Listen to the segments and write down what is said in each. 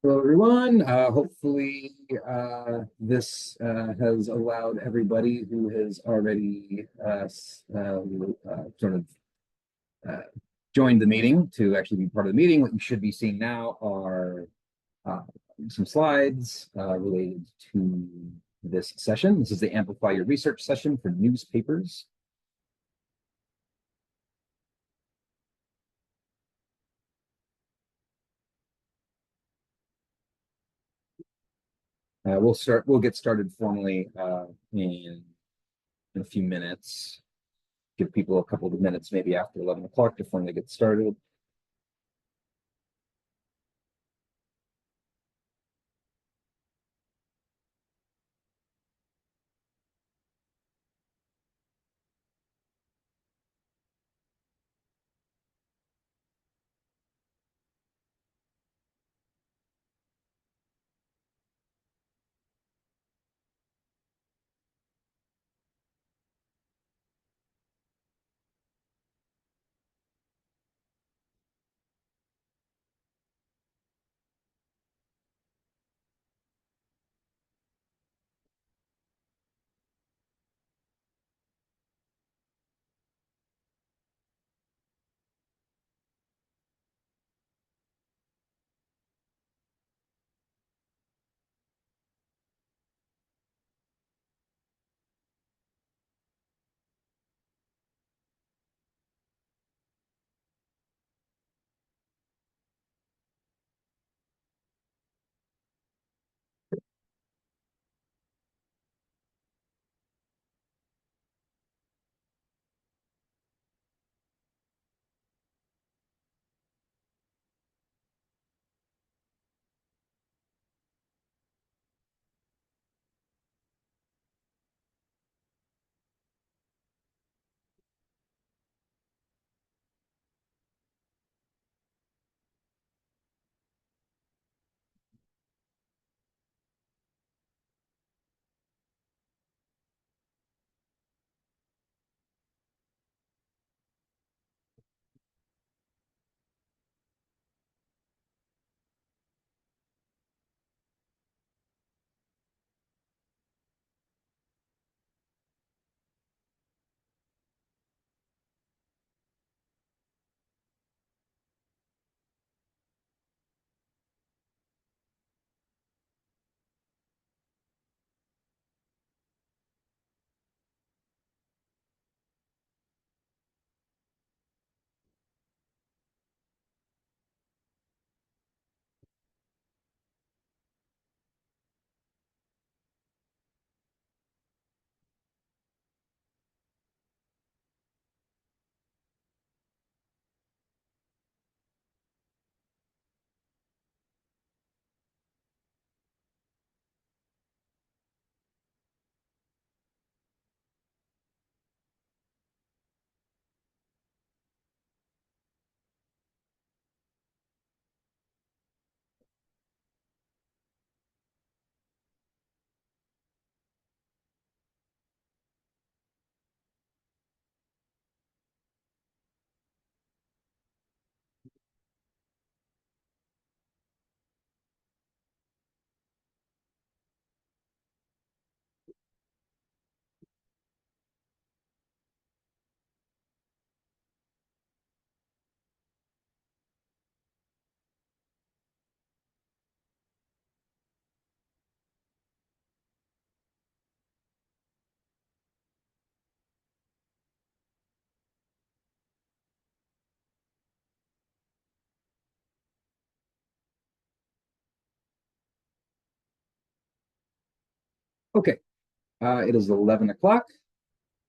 Hello, everyone. Hopefully, this has allowed everybody who has already sort of uh, joined the meeting to actually be part of the meeting. What you should be seeing now are uh, some slides related to this session. This is the Amplify Your Research session for newspapers. We'll get started formally in a few minutes. Give people a couple of minutes, maybe after 11 o'clock, to formally get started. Okay, it is 11 o'clock.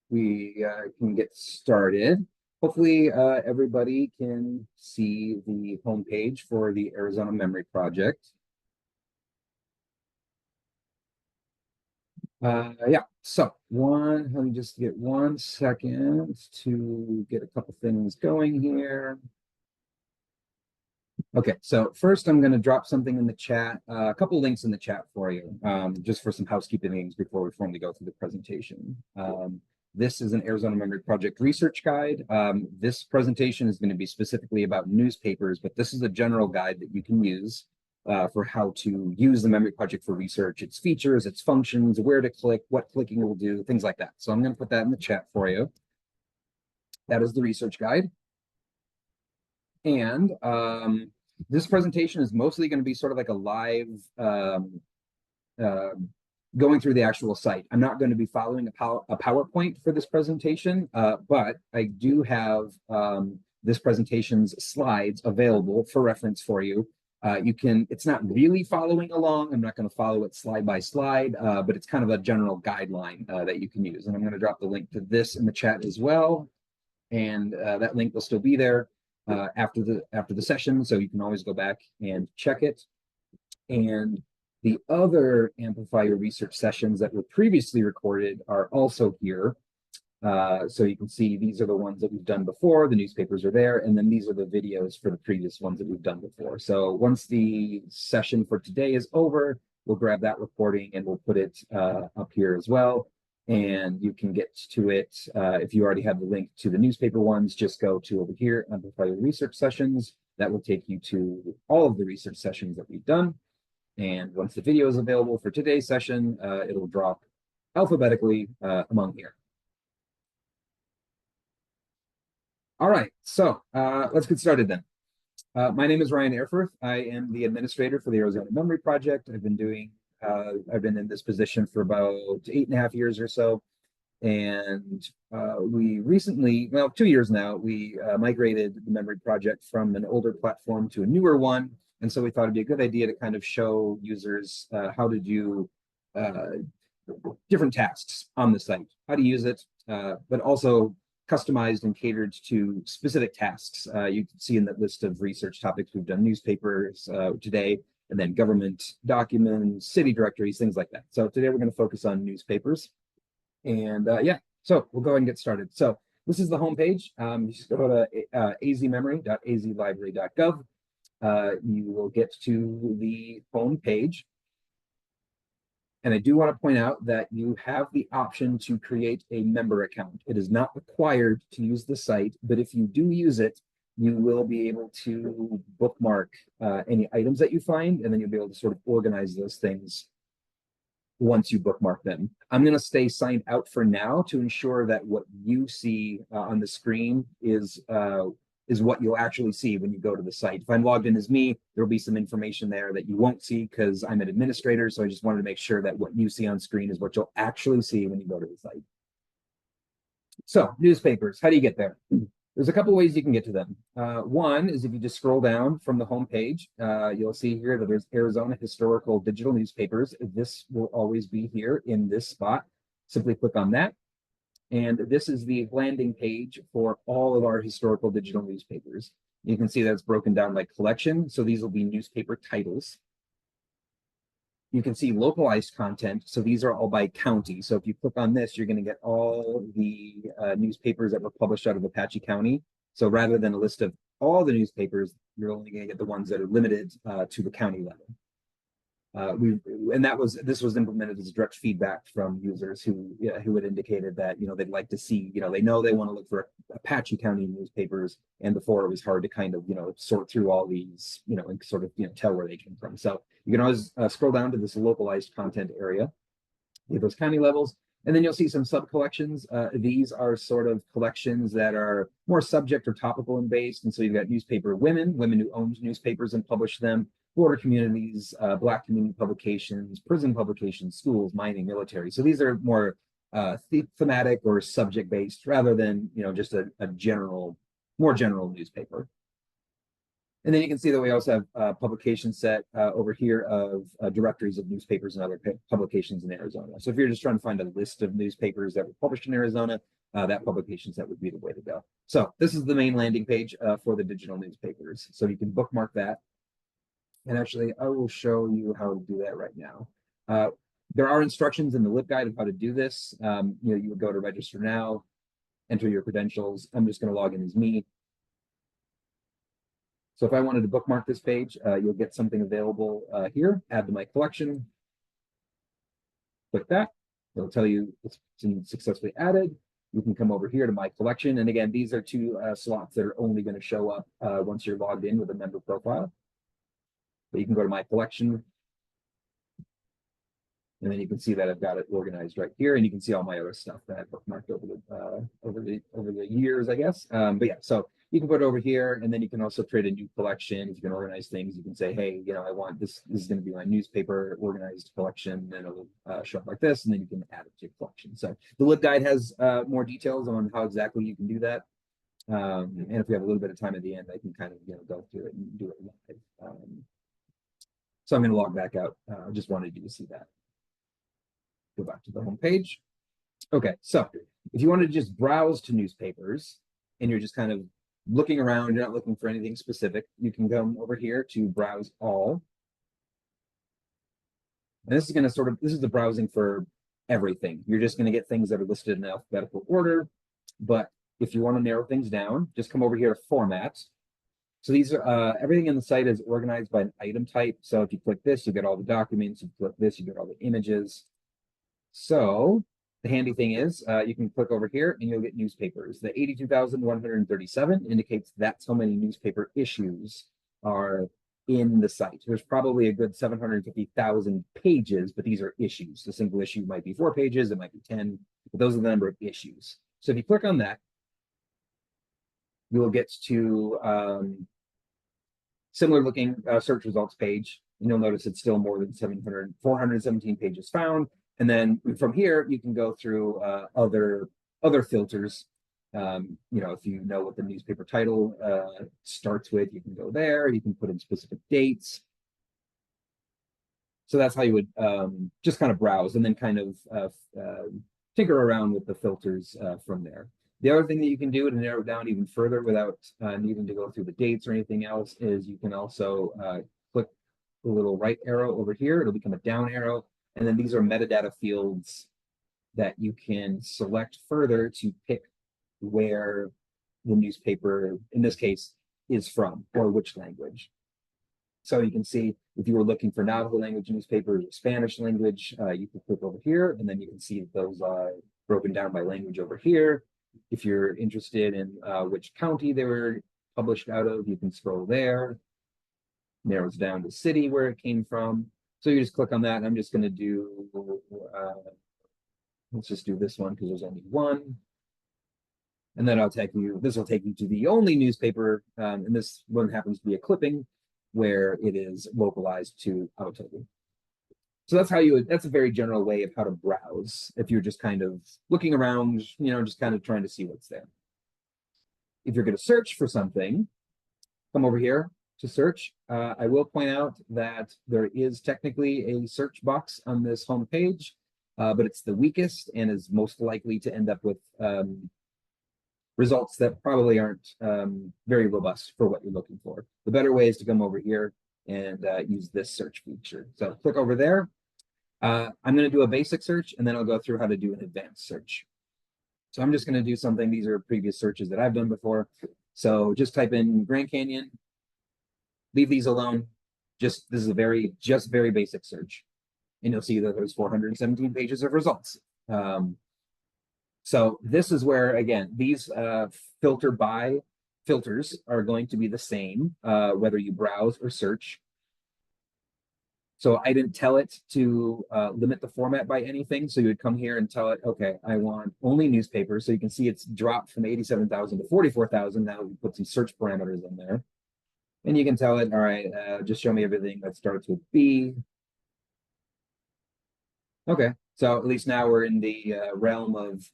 We can get started. Hopefully, everybody can see the homepage for the Arizona Memory Project. Yeah, so let me just get 1 second to get a couple things going here. Okay, so first I'm going to drop something in the chat, a couple links in the chat for you, just for some housekeeping things before we formally go through the presentation. This is an Arizona Memory Project research guide. This presentation is going to be specifically about newspapers, but this is a general guide that you can use for how to use the memory project for research, its features, its functions, where to click, what clicking will do, things like that. So I'm going to put that in the chat for you. That is the research guide. And this presentation is mostly going to be sort of like a live going through the actual site. I'm not going to be following a PowerPoint for this presentation, but I do have this presentation's slides available for reference for you. It's not really following along. I'm not going to follow it slide by slide, but it's kind of a general guideline that you can use. And I'm going to drop the link to this in the chat as well. And that link will still be there after the session, so you can always go back and check it. And the other Amplify Your Research sessions that were previously recorded are also here. So you can see these are the ones that we've done before. The newspapers are there, and then these are the videos for the previous ones that we've done before. So once the session for today is over, we'll grab that recording and we'll put it up here as well. And you can get to it if you already have the link to the newspaper ones. Just go to over here, Amplify Your Research sessions. That will take you to all of the research sessions that we've done. And once the video is available for today's session, it'll drop alphabetically among here. All right, so let's get started then. My name is Ryan Airforth. I am the administrator for the Arizona Memory Project. I've been in this position for about 8.5 years or so. And we recently, well, 2 years now, we migrated the memory project from an older platform to a newer one. And so we thought it'd be a good idea to kind of show users how to do different tasks on the site, how to use it, but also customized and catered to specific tasks. You can see in that list of research topics, we've done newspapers today, and then government documents, city directories, things like that. So today we're going to focus on newspapers. And yeah, so we'll go ahead and get started. So this is the homepage. You just go to azmemory.azlibrary.gov. You will get to the home page. And I do want to point out that you have the option to create a member account. It is not required to use the site, but if you do use it, you will be able to bookmark any items that you find, and then you'll be able to sort of organize those things once you bookmark them. I'm going to stay signed out for now to ensure that what you see on the screen is what you'll actually see when you go to the site. If I'm logged in as me, there'll be some information there that you won't see because I'm an administrator. So I just wanted to make sure that what you see on screen is what you'll actually see when you go to the site. So newspapers, how do you get there? There's a couple ways you can get to them. One is if you just scroll down from the home page, you'll see here that there's Arizona Historical Digital Newspapers. This will always be here in this spot. Simply click on that. And this is the landing page for all of our historical digital newspapers. You can see that it's broken down by collection. So these will be newspaper titles. You can see localized content. So these are all by county. So if you click on this, you're going to get all the newspapers that were published out of Apache County. So rather than a list of all the newspapers, you're only going to get the ones that are limited to the county level. This was implemented as direct feedback from users who had indicated that they'd like to see, they know they want to look for Apache County newspapers, and before it was hard to kind of sort through all these and sort of tell where they came from. So you can always scroll down to this localized content area, get those county levels, and then you'll see some sub collections. These are sort of collections that are more subject or topical and based, and so you've got newspaper women who own newspapers and publish them. Border communities, Black community publications, prison publications, schools, mining, military. So these are more thematic or subject-based rather than just a more general newspaper. And then you can see that we also have a publication set over here of directories of newspapers and other publications in Arizona. So if you're just trying to find a list of newspapers that were published in Arizona, that publication set would be the way to go. So this is the main landing page for the digital newspapers. So you can bookmark that. And actually, I will show you how to do that right now. There are instructions in the LibGuide of how to do this. You would go to register now, enter your credentials. I'm just going to log in as me. So if I wanted to bookmark this page, you'll get something available here, add to my collection. Click that. It'll tell you it's been successfully added. You can come over here to my collection. And again, these are two slots that are only going to show up once you're logged in with a member profile. but you can go to my collection. And then you can see that I've got it organized right here, and you can see all my other stuff that I've bookmarked over the years, I guess. But yeah, so you can put it over here, and then you can also create a new collection. You can organize things. You can say, hey, I want this. This is going to be my newspaper organized collection, and it'll show up like this, and then you can add it to your collection. So the LibGuide has more details on how exactly you can do that. And if we have a little bit of time at the end, I can kind of go through it and do it live. So I'm going to log back out. I just wanted you to see that. Go back to the home page. Okay, so if you want to just browse to newspapers and you're just kind of looking around, you're not looking for anything specific, you can come over here to browse all. And this is going to this is the browsing for everything. You're just going to get things that are listed in alphabetical order. But if you want to narrow things down, just come over here to format. So these are everything in the site is organized by an item type. So if you click this, you get all the documents. If you click this, you get all the images. So the handy thing is you can click over here and you'll get newspapers. The 82,137 indicates that's how many newspaper issues are in the site. There's probably a good 750,000 pages, but these are issues. The single issue might be 4 pages, it might be 10, but those are the number of issues. So if you click on that, you will get to similar looking search results page. And you'll notice it's still more than 417 pages found. And then from here, you can go through other filters. If you know what the newspaper title starts with, you can go there. You can put in specific dates. So that's how you would just kind of browse and then kind of tinker around with the filters from there. The other thing that you can do to narrow it down even further without needing to go through the dates or anything else is you can also click the little right arrow over here. It'll become a down arrow. And then these are metadata fields that you can select further to pick where the newspaper, in this case, is from or which language. So you can see if you were looking for Navajo language newspapers or Spanish language, you can click over here, and then you can see those are broken down by language over here. If you're interested in which county they were published out of, you can scroll there. Narrows down to city where it came from. So you just click on that, and I'm just going to do, let's just do this one because there's only one. And then this will take you to the only newspaper, and this one happens to be a clipping where it is localized to Autobi. So that's a very general way of how to browse if you're just kind of looking around, just kind of trying to see what's there. If you're going to search for something, come over here to search. I will point out that there is technically a search box on this home page, but it's the weakest and is most likely to end up with results that probably aren't very robust for what you're looking for. The better way is to come over here and use this search feature. So click over there. I'm going to do a basic search, and then I'll go through how to do an advanced search. So I'm just going to do something. These are previous searches that I've done before. So just type in Grand Canyon. Leave these alone. This is a very basic search. And you'll see that there's 417 pages of results. So this is where, again, these filters are going to be the same, whether you browse or search. So I didn't tell it to limit the format by anything. So you would come here and tell it, okay, I want only newspapers. So you can see it's dropped from 87,000 to 44,000. Now we put some search parameters in there. And you can tell it, all right, just show me everything that starts with B. Okay, so at least now we're in the realm of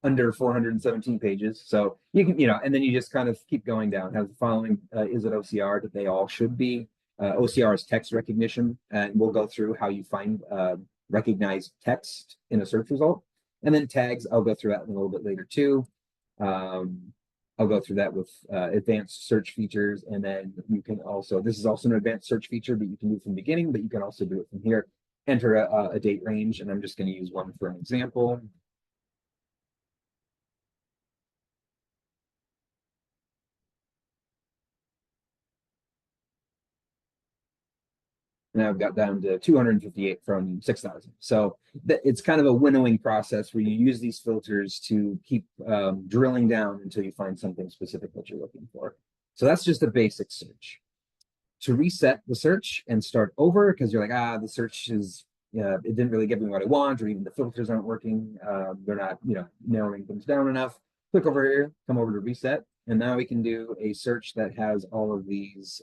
under 417 pages. So you can, and then you just kind of keep going down. Has the following, is it OCR? That they all should be. OCR is text recognition, and we'll go through how you find recognized text in a search result. And then tags, I'll go through that a little bit later too. I'll go through that with advanced search features, and then you can also, this is also an advanced search feature, but you can do from the beginning, but you can also do it from here. Enter a date range, and I'm just going to use one for an example. Now I've got down to 258 from 6,000. So it's kind of a winnowing process where you use these filters to keep drilling down until you find something specific that you're looking for. So that's just a basic search. to reset the search and start over because you're like, the search is, it didn't really give me what I want, or even the filters aren't working. They're not, narrowing things down enough. Click over here, come over to reset, and now we can do a search that has all of these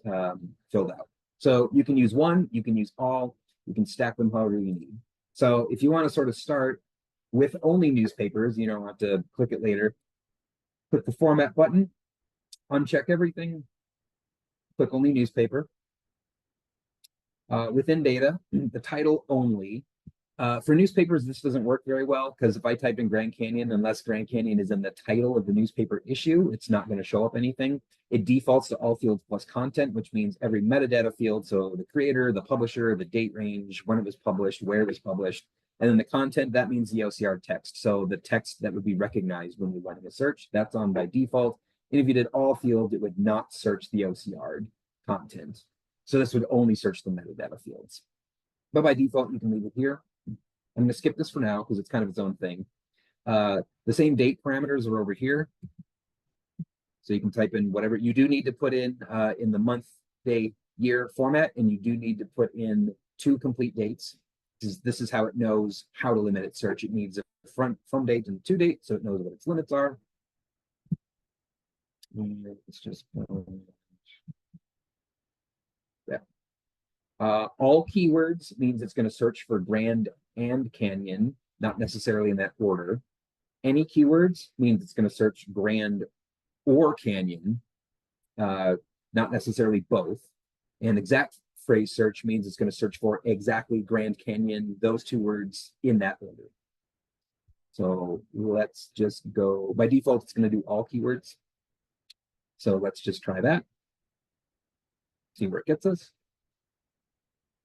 filled out. So you can use one, you can use all, you can stack them however you need. So if you want to sort of start with only newspapers, you don't have to click it later. Click the format button, uncheck everything, click only newspaper. Within data, the title only. For newspapers, this doesn't work very well because if I type in Grand Canyon, unless Grand Canyon is in the title of the newspaper issue, it's not going to show up anything. It defaults to all fields plus content, which means every metadata field. So the creator, the publisher, the date range, when it was published, where it was published. And then the content, that means the OCR text. So the text that would be recognized when you're running a search, that's on by default. And if you did all fields, it would not search the OCR content. So this would only search the metadata fields. But by default, you can leave it here. I'm going to skip this for now because it's kind of its own thing. The same date parameters are over here. So you can type in whatever you do need to put in the month, day, year format, and you do need to put in 2 complete dates. This is how it knows how to limit its search. It needs a from date and to date, so it knows what its limits are. It's just all keywords means it's going to search for Grand and Canyon, not necessarily in that order. Any keywords means it's going to search Grand or Canyon, not necessarily both. And exact phrase search means it's going to search for exactly Grand Canyon, those 2 words in that order. So let's just go, by default, it's going to do all keywords. So let's just try that. See where it gets us.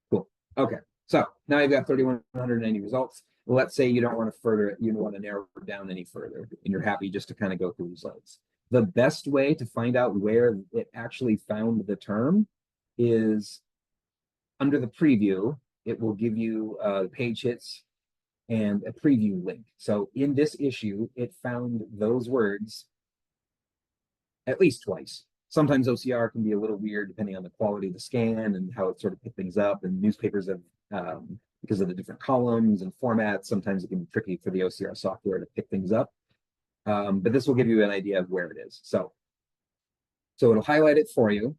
Cool. Okay. So now you've got 3,190 results. Let's say you don't want to narrow it down any further, and you're happy just to kind of go through results. The best way to find out where it actually found the term is under the preview. It will give you page hits and a preview link. So in this issue, it found those words at least twice. Sometimes OCR can be a little weird depending on the quality of the scan and how it sort of picked things up. And newspapers have, because of the different columns and formats, sometimes it can be tricky for the OCR software to pick things up. But this will give you an idea of where it is. So it'll highlight it for you.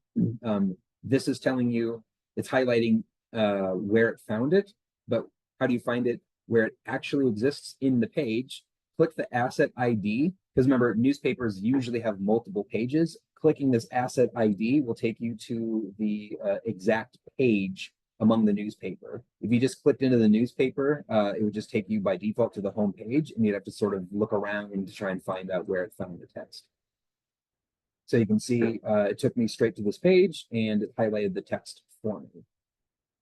This is telling you it's highlighting where it found it, but how do you find it where it actually exists in the page? Click the asset ID, because remember, newspapers usually have multiple pages. Clicking this asset ID will take you to the exact page among the newspaper. If you just clicked into the newspaper, it would just take you by default to the home page, and you'd have to sort of look around to try and find out where it found the text. So you can see it took me straight to this page, and it highlighted the text for me.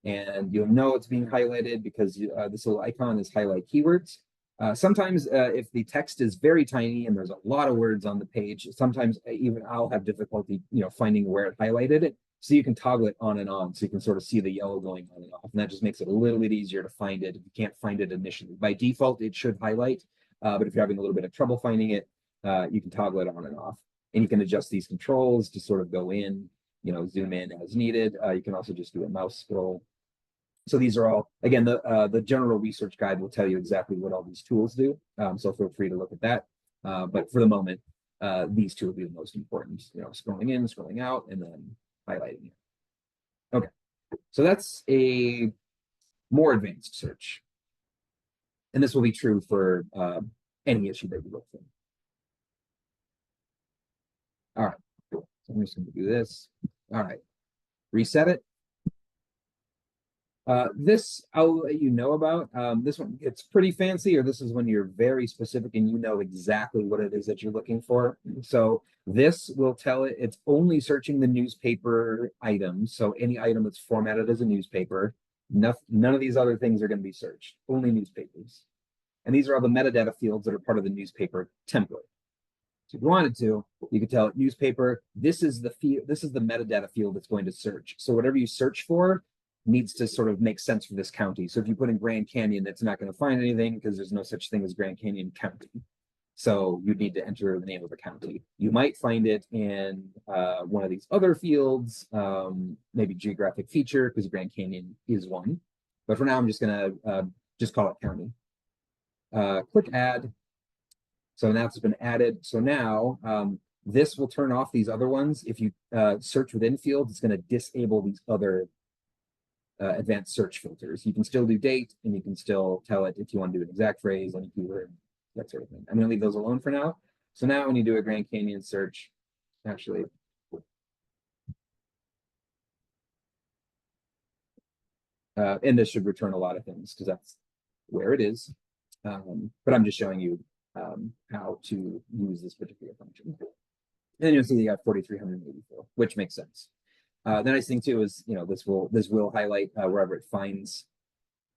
And you'll know it's being highlighted because this little icon is highlight keywords. Sometimes if the text is very tiny and there's a lot of words on the page, sometimes even I'll have difficulty, finding where it highlighted it. So you can toggle it on and on, so you can sort of see the yellow going on and off, and that just makes it a little bit easier to find it if you can't find it initially. By default, it should highlight, but if you're having a little bit of trouble finding it, you can toggle it on and off, and you can adjust these controls to sort of go in, zoom in as needed. You can also just do a mouse scroll. So these are all, again, the general research guide will tell you exactly what all these tools do. So feel free to look at that. But for the moment, these 2 will be the most important, scrolling in, scrolling out, and then highlighting it. Okay, so that's a more advanced search. And this will be true for any issue that you look for. All right, cool. So I'm just going to do this. All right, reset it. This I'll let you know about. This one, it's pretty fancy, or this is when you're very specific and you know exactly what it is that you're looking for. So this will tell it it's only searching the newspaper items. So any item that's formatted as a newspaper, none of these other things are going to be searched, only newspapers. And these are all the metadata fields that are part of the newspaper template. So if you wanted to, you could tell it newspaper, this is the metadata field that's going to search. So whatever you search for needs to sort of make sense for this county. So if you put in Grand Canyon, it's not going to find anything because there's no such thing as Grand Canyon County. So you'd need to enter the name of the county. You might find it in one of these other fields, maybe geographic feature, because Grand Canyon is one. But for now, I'm just going to just call it county. Click add. So now it's been added. So now this will turn off these other ones. If you search within fields, it's going to disable these other advanced search filters. You can still do date, and you can still tell it if you want to do an exact phrase, any keyword, that sort of thing. I'm going to leave those alone for now. So now when you do a Grand Canyon search, actually, and this should return a lot of things because that's where it is. But I'm just showing you how to use this particular function. And you'll see you got 4,384, which makes sense. The nice thing too is, this will highlight wherever it finds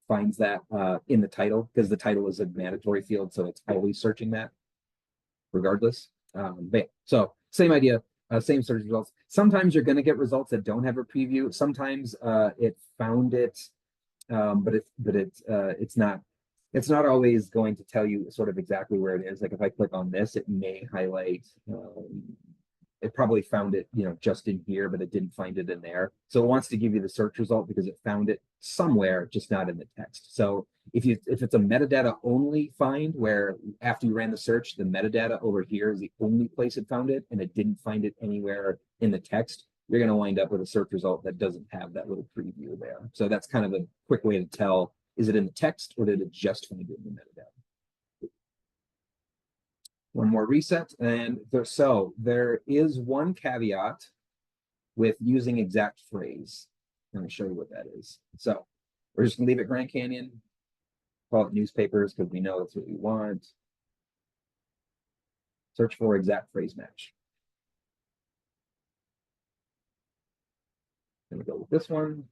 that in the title, because the title is a mandatory field, so it's always searching that regardless. But yeah, so same idea, same search results. Sometimes you're going to get results that don't have a preview. Sometimes it found it, but it's not always going to tell you sort of exactly where it is. Like if I click on this, it may highlight. It probably found it, just in here, but it didn't find it in there. So it wants to give you the search result because it found it somewhere, just not in the text. So if it's a metadata only find, where after you ran the search, the metadata over here is the only place it found it, and it didn't find it anywhere in the text, you're going to wind up with a search result that doesn't have that little preview there. So that's kind of a quick way to tell, is it in the text or did it just find it in the metadata? One more reset, and there is one caveat with using exact phrase. Let me show you what that is. So we're just gonna leave it Grand Canyon, call it newspapers because we know that's what we want. Search for exact phrase match. Then we go with this one.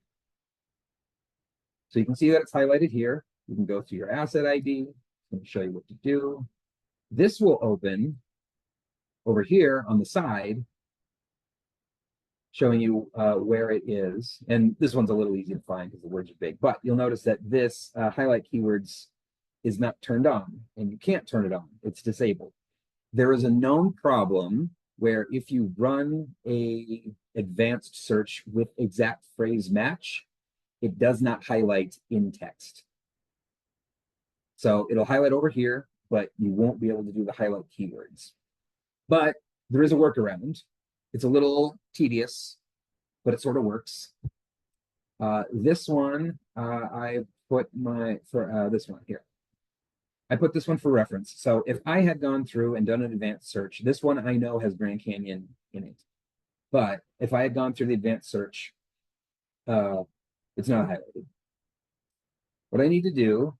So you can see that it's highlighted here. You can go to your asset ID. Let me show you what to do. This will open over here on the side, showing you where it is. And this one's a little easy to find because the words are big. But you'll notice that this highlight keywords is not turned on, and you can't turn it on. It's disabled. There is a known problem where if you run a advanced search with exact phrase match, it does not highlight in text. So it'll highlight over here, but you won't be able to do the highlight keywords. But there is a workaround. It's a little tedious, but it sort of works. This one, I put this one here. I put this one for reference. So if I had gone through and done an advanced search, this one I know has Grand Canyon in it. But if I had gone through the advanced search, it's not highlighted. What I need to do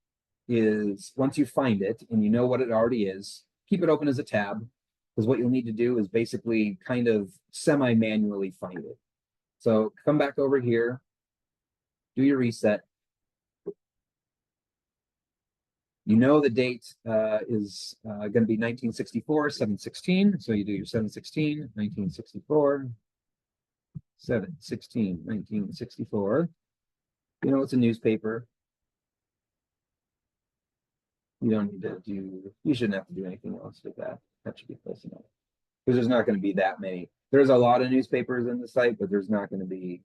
is, once you find it and you know what it already is, keep it open as a tab, because what you'll need to do is basically kind of semi-manually find it. So come back over here, do your reset. You know the date is going to be 1964, 7/16. So you do your 7/16, 1964, 7/16, 1964. You know it's a newspaper. You don't need to do, you shouldn't have to do anything else with that. That should be close enough. Because there's not going to be that many. There's a lot of newspapers in the site, but there's not going to be,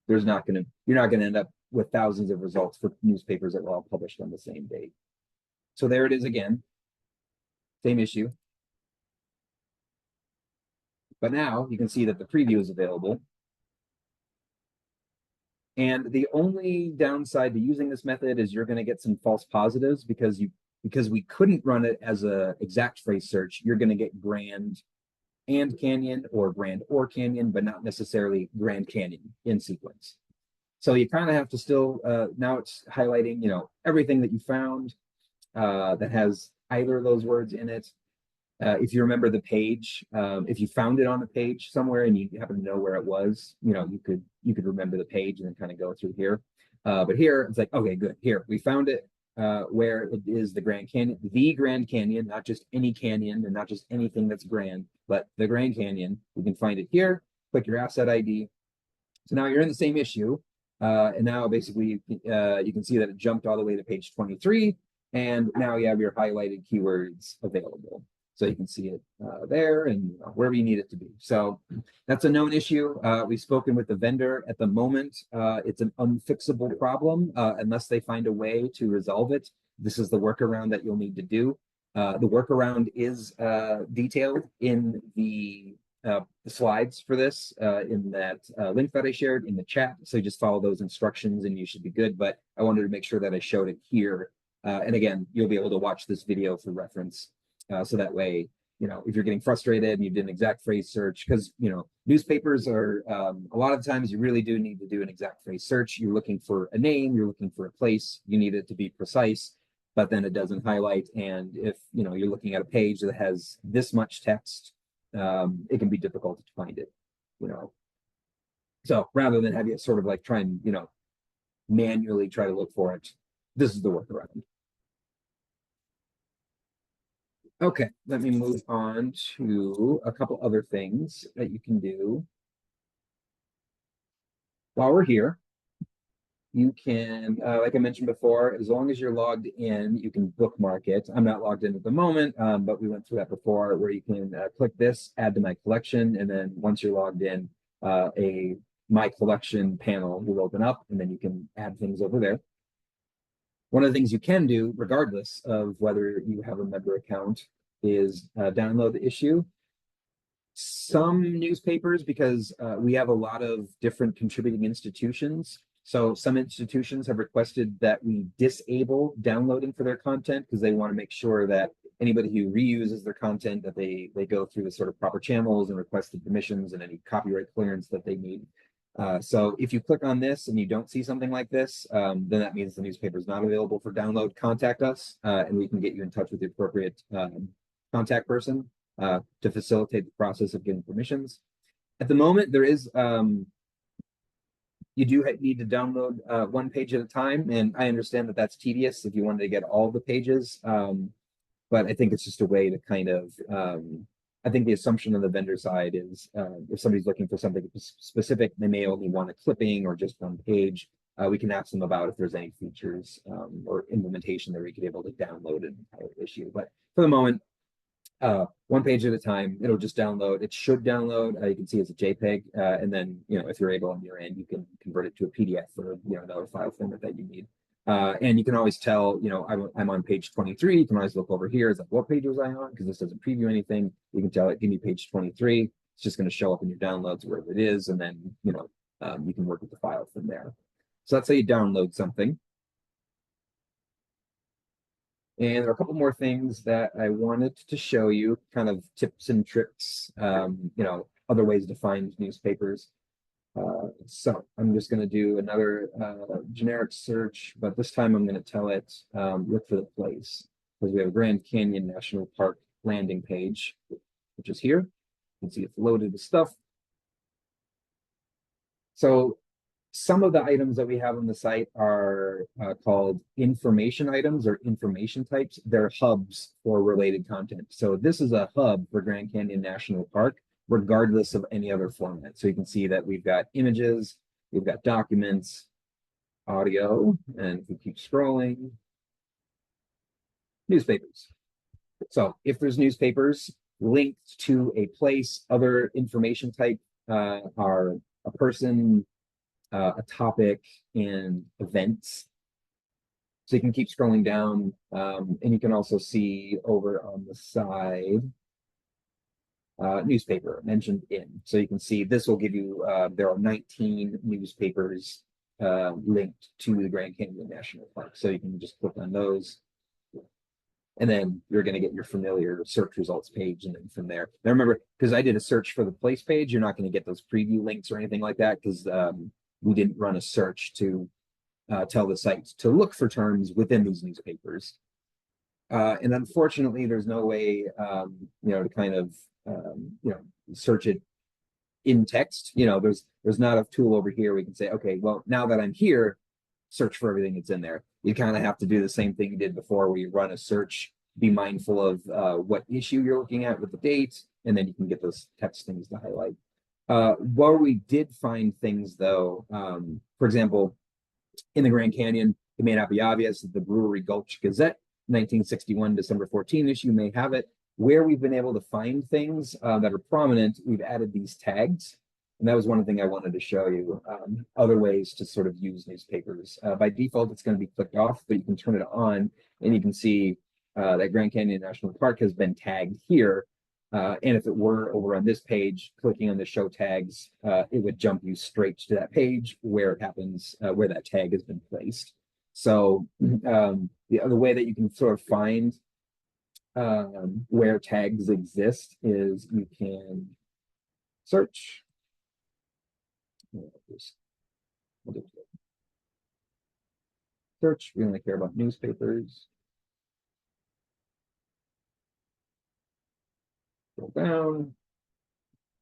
you're not going to end up with thousands of results for newspapers that were all published on the same date. So there it is again. Same issue. But now you can see that the preview is available. And the only downside to using this method is you're going to get some false positives because we couldn't run it as a exact phrase search. You're going to get Grand and Canyon or Grand or Canyon, but not necessarily Grand Canyon in sequence. So you kind of have to still, now it's highlighting, everything that you found that has either of those words in it. If you remember the page, if you found it on a page somewhere and you happen to know where it was, you could remember the page and then kind of go through here. But here it's like, okay, good. Here we found it where it is the Grand Canyon, not just any canyon and not just anything that's grand, but the Grand Canyon. We can find it here. Click your asset ID. So now you're in the same issue. And now basically you can see that it jumped all the way to page 23. And now you have your highlighted keywords available. So you can see it there and wherever you need it to be. So that's a known issue. We've spoken with the vendor. At the moment, it's an unfixable problem unless they find a way to resolve it. This is the workaround that you'll need to do. The workaround is detailed in the slides for this, in that link that I shared in the chat. So you just follow those instructions and you should be good. But I wanted to make sure that I showed it here. And again, you'll be able to watch this video for reference. So that way, if you're getting frustrated and you did an exact phrase search, because, newspapers are, a lot of times you really do need to do an exact phrase search. You're looking for a name, you're looking for a place, you need it to be precise, but then it doesn't highlight. And if, you're looking at a page that has this much text, it can be difficult to find it, So rather than have you sort of like try and, manually try to look for it, this is the workaround. Okay, let me move on to a couple other things that you can do. While we're here, you can, like I mentioned before, as long as you're logged in, you can bookmark it. I'm not logged in at the moment, but we went through that before, where you can click this, add to my collection, and then once you're logged in, a My Collection panel will open up, and then you can add things over there. One of the things you can do, regardless of whether you have a member account, is download the issue. Some newspapers, because we have a lot of different contributing institutions, so some institutions have requested that we disable downloading for their content because they want to make sure that anybody who reuses their content, that they go through the sort of proper channels and requested permissions and any copyright clearance that they need. So if you click on this and you don't see something like this, then that means the newspaper is not available for download. Contact us and we can get you in touch with the appropriate contact person to facilitate the process of getting permissions. At the moment, there is, you do need to download one page at a time, and I understand that that's tedious if you wanted to get all the pages, but I think it's just a way to kind of, I think the assumption on the vendor side is if somebody's looking for something specific, they may only want a clipping or just one page. We can ask them about if there's any features or implementation that we could able to download an entire issue. But for the moment, one page at a time, it'll just download. It should download. You can see it's a JPEG, and then if you're able on your end, you can convert it to a PDF or another file format that you need. And you can always tell, I'm on page 23. You can always look over here. It's like, what page was I on? Because this doesn't preview anything. You can tell it, give me page 23. It's just going to show up in your downloads wherever it is, and then you can work with the file from there. So that's how you download something. And there are a couple more things that I wanted to show you, kind of tips and tricks, other ways to find newspapers. So I'm just going to do another generic search, but this time I'm going to tell it, look for the place, because we have a Grand Canyon National Park landing page, which is here. You can see it's loaded with stuff. So some of the items that we have on the site are called information items or information types. They're hubs for related content. So this is a hub for Grand Canyon National Park, regardless of any other format. So you can see that we've got images, we've got documents, audio, and if we keep scrolling, newspapers. So if there's newspapers linked to a place, other information type are a person, a topic, and events. So you can keep scrolling down, and you can also see over on the side, newspaper mentioned in. So you can see this will give you, there are 19 newspapers linked to the Grand Canyon National Park. So you can just click on those. And then you're going to get your familiar search results page. And then from there, now remember, because I did a search for the place page, you're not going to get those preview links or anything like that, because we didn't run a search to tell the site to look for terms within these newspapers. And unfortunately, there's no way, to kind of, search it in text. There's not a tool over here we can say, okay, well, now that I'm here, search for everything that's in there. You kind of have to do the same thing you did before, where you run a search, be mindful of what issue you're looking at with the date, and then you can get those text things to highlight. Where we did find things, though, for example, in the Grand Canyon, it may not be obvious that the Brewery Gulch Gazette 1961 December 14 issue may have it. Where we've been able to find things that are prominent, we've added these tags. And that was one thing I wanted to show you. Other ways to sort of use newspapers. By default, it's going to be clicked off, but you can turn it on and you can see that Grand Canyon National Park has been tagged here. And if it were over on this page, clicking on the show tags, it would jump you straight to that page where it happens, where that tag has been placed. So the other way that you can sort of find where tags exist is you can search. Search, we only care about newspapers. Scroll down,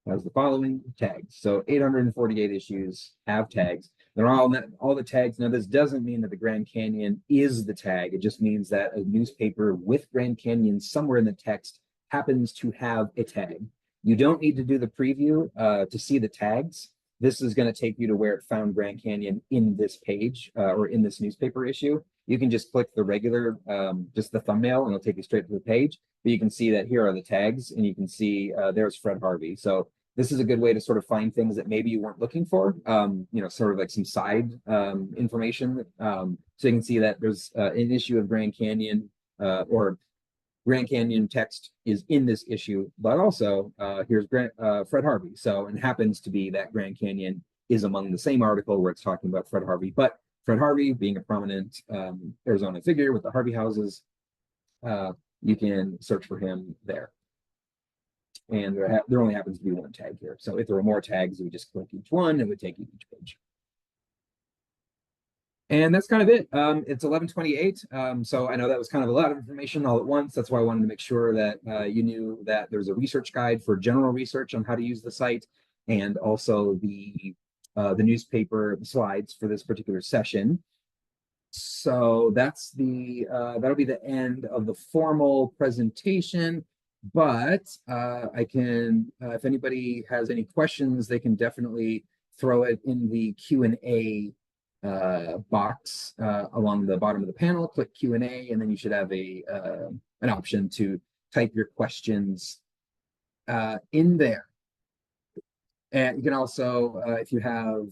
has the following tags. So 848 issues have tags. They're all the tags. Now, this doesn't mean that the Grand Canyon is the tag. It just means that a newspaper with Grand Canyon somewhere in the text happens to have a tag. You don't need to do the preview to see the tags. This is going to take you to where it found Grand Canyon in this page or in this newspaper issue. You can just click the regular, just the thumbnail, and it'll take you straight to the page. But you can see that here are the tags, and you can see there's Fred Harvey. So this is a good way to sort of find things that maybe you weren't looking for, sort of like some side information. So you can see that there's an issue of Grand Canyon or Grand Canyon text is in this issue, but also here's Fred Harvey. So it happens to be that Grand Canyon is among the same article where it's talking about Fred Harvey, but Fred Harvey being a prominent Arizona figure with the Harvey houses, you can search for him there. And there only happens to be one tag here. So if there were more tags, you would just click each one, it would take you to each page. And that's kind of it. It's 11:28. So I know that was kind of a lot of information all at once. That's why I wanted to make sure that you knew that there's a research guide for general research on how to use the site, and also the newspaper slides for this particular session. So that's that'll be the end of the formal presentation. But I can, if anybody has any questions, they can definitely throw it in the Q&A box along the bottom of the panel. Click Q&A, and then you should have an option to type your questions in there. And you can also, if you have,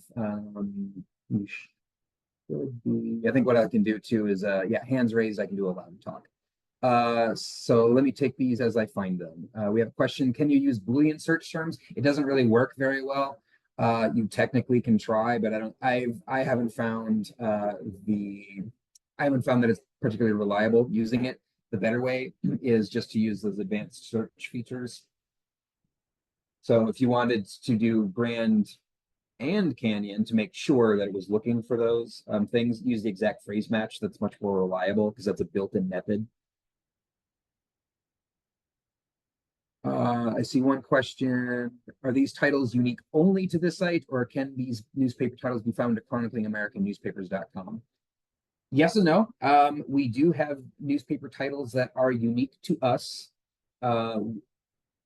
I think what I can do too is, hands raised, I can do a loud talk. So let me take these as I find them. We have a question: can you use Boolean search terms? It doesn't really work very well. You technically can try, but I haven't found that it's particularly reliable using it. The better way is just to use those advanced search features. So if you wanted to do Grand and Canyon to make sure that it was looking for those things, use the exact phrase match. That's much more reliable because that's a built-in method. I see one question: are these titles unique only to this site, or can these newspaper titles be found at chroniclingamericanNewspapers.com? Yes and no. We do have newspaper titles that are unique to us.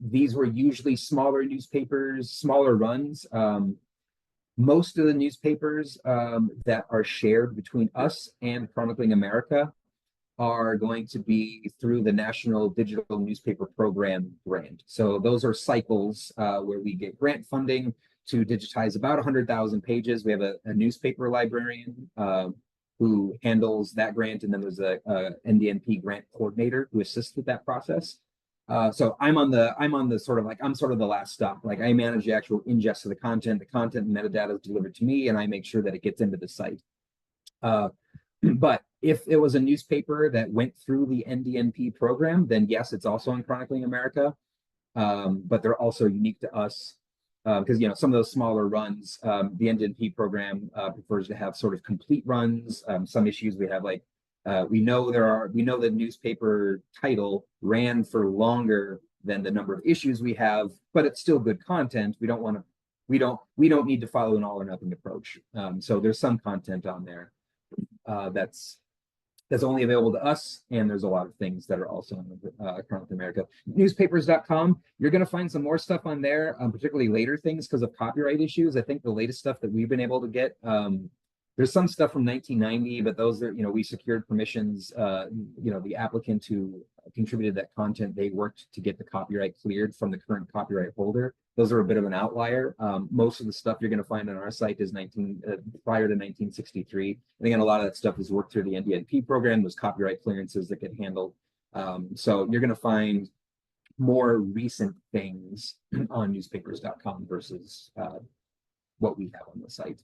These were usually smaller newspapers, smaller runs. Most of the newspapers that are shared between us and Chronicling America are going to be through the National Digital Newspaper Program grant. So those are cycles where we get grant funding to digitize about 100,000 pages. We have a newspaper librarian who handles that grant, and then there's a NDNP grant coordinator who assists with that process. So I'm on the sort of like, I'm sort of the last stop. Like, I manage the actual ingest of the content and metadata is delivered to me, and I make sure that it gets into the site. But if it was a newspaper that went through the NDNP program, then yes, it's also on Chronicling America. But they're also unique to us because some of those smaller runs, the NDNP program prefers to have sort of complete runs. Some issues we have, like we know the newspaper title ran for longer than the number of issues we have, but it's still good content. We don't need to follow an all or nothing approach. So there's some content on there that's only available to us, and there's a lot of things that are also on Chronicling America. Newspapers.com, you're going to find some more stuff on there, particularly later things because of copyright issues. I think the latest stuff that we've been able to get There's some stuff from 1990, but those are, we secured permissions. The applicant who contributed that content, they worked to get the copyright cleared from the current copyright holder. Those are a bit of an outlier. Most of the stuff you're going to find on our site is prior to 1963. And again, a lot of that stuff is worked through the NDNP program. Those copyright clearances that get handled. So you're going to find more recent things on newspapers.com versus what we have on the site.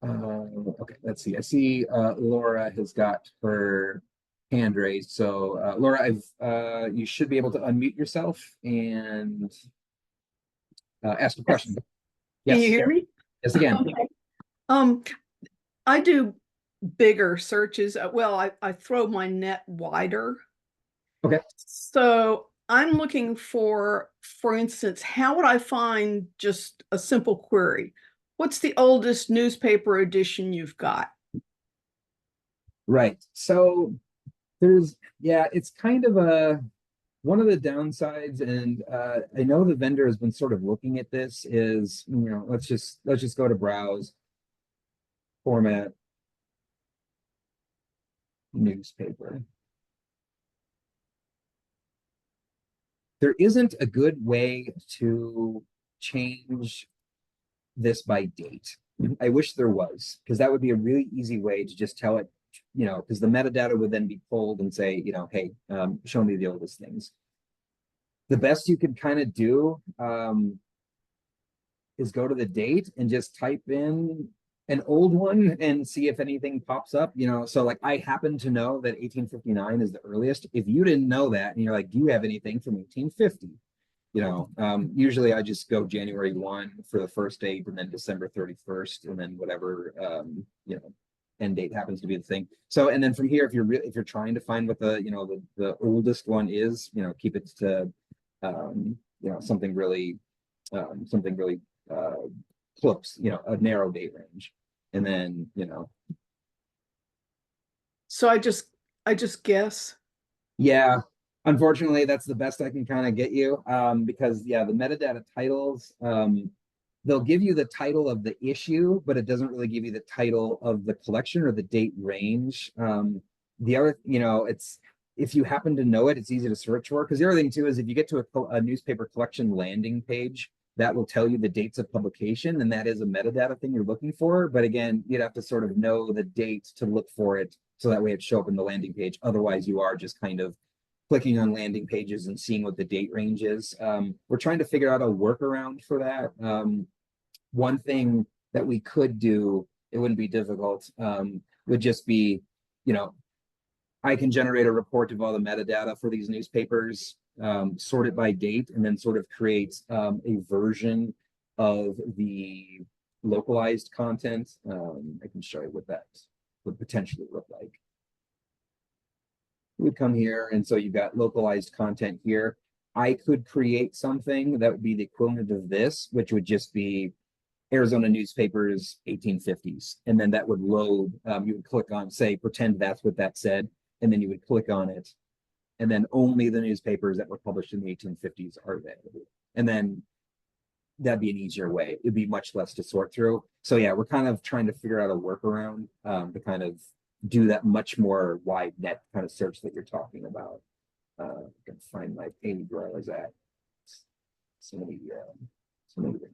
Okay, let's see. I see Laura has got her hand raised. So Laura, you should be able to unmute yourself and ask a question. Yes. Yes. Can you hear me? Yes, again. Okay. I do bigger searches. Well, I throw my net wider. Okay. So I'm looking for instance, how would I find just a simple query? What's the oldest newspaper edition you've got? Right. So it's kind of one of the downsides, and I know the vendor has been sort of looking at this is, let's just go to browse, format, newspaper. There isn't a good way to change this by date. I wish there was, because that would be a really easy way to just tell it, because the metadata would then be pulled and say, hey, show me the oldest things. The best you could kind of do is go to the date and just type in an old one and see if anything pops up. So like I happen to know that 1859 is the earliest. If you didn't know that and you're like, do you have anything from 1850? Usually I just go January 1 for the first date and then December 31st and then whatever end date happens to be the thing. So and then from here, if you're trying to find what the oldest one is, keep it to something really close, a narrow date range. And then so I just guess. Yeah. Unfortunately, that's the best I can kind of get you, because the metadata titles, they'll give you the title of the issue, but it doesn't really give you the title of the collection or the date range. The other, it's if you happen to know it, it's easy to search for. Because the other thing too is if you get to a newspaper collection landing page, that will tell you the dates of publication, and that is a metadata thing you're looking for. But again, you'd have to sort of know the date to look for it, so that way it show up in the landing page. Otherwise, you are just kind of clicking on landing pages and seeing what the date range is. We're trying to figure out a workaround for that. One thing that we could do, it wouldn't be difficult, would just be, I can generate a report of all the metadata for these newspapers, sort it by date, and then sort of create a version of the localized content. I can show you what that would potentially look like. We come here, and so you've got localized content here. I could create something that would be the equivalent of this, which would just be Arizona newspapers 1850s, and then that would load. You would click on, say, pretend that's what that said, and then you would click on it, and then only the newspapers that were published in the 1850s are available. And then that'd be an easier way. It'd be much less to sort through. So yeah, we're kind of trying to figure out a workaround to kind of do that much more wide net kind of search that you're talking about. I can find my page where I was at. So many things.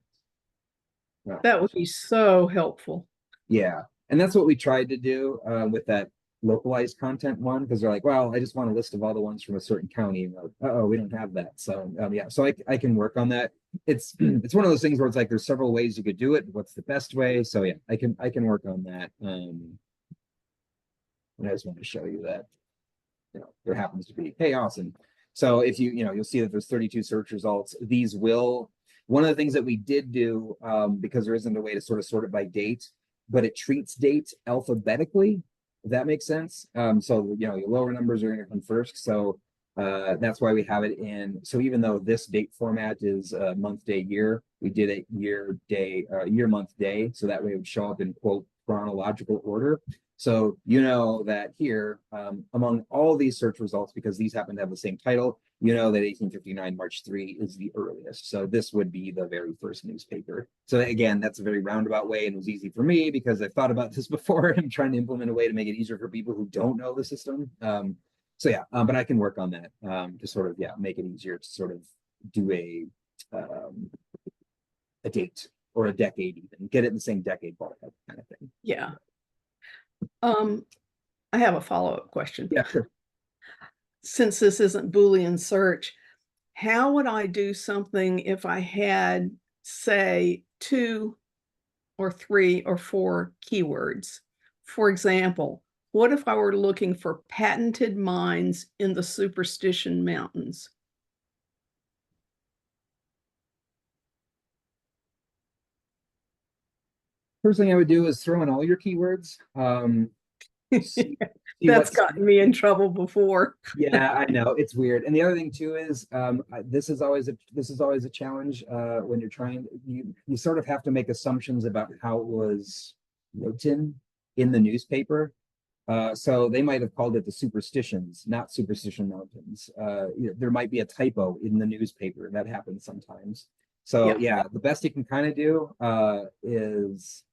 That would be so helpful. Yeah, and that's what we tried to do with that localized content one, because they're like, well, I just want a list of all the ones from a certain county. And like, we don't have that. So yeah, so I can work on that. It's one of those things where it's like there's several ways you could do it. What's the best way? So yeah, I can work on that. And I just want to show you that there happens to be, hey, awesome. So if you'll see that there's 32 search results. These will, one of the things that we did do, because there isn't a way to sort of sort it by date, but it treats date alphabetically, if that makes sense. So your lower numbers are going to come first. So that's why we have it in. So even though this date format is month, day, year, we did a year, day, year, month, day. So that way it would show up in quote chronological order. So that here, among all these search results, because these happen to have the same title, you know that 1859 March 3 is the earliest. So this would be the very first newspaper. So again, that's a very roundabout way and it was easy for me because I've thought about this before. I'm trying to implement a way to make it easier for people who don't know the system. So yeah, but I can work on that to sort of, yeah, make it easier to sort of do a date or a decade, even get it in the same decade ballpark kind of thing. Yeah. I have a follow-up question. Yeah, sure. Since this isn't Boolean search, how would I do something if I had, say, 2 or 3 or 4 keywords? For example, what if I were looking for patented mines in the Superstition Mountains? First thing I would do is throw in all your keywords. See, see That's what's gotten me in trouble before. yeah, I know it's weird. And the other thing too is this is always a challenge when you're trying you sort of have to make assumptions about how it was written in the newspaper. So they might have called it the Superstitions, not Superstition Mountains. There might be a typo in the newspaper. That happens sometimes. So yeah, the best you can kind of do is,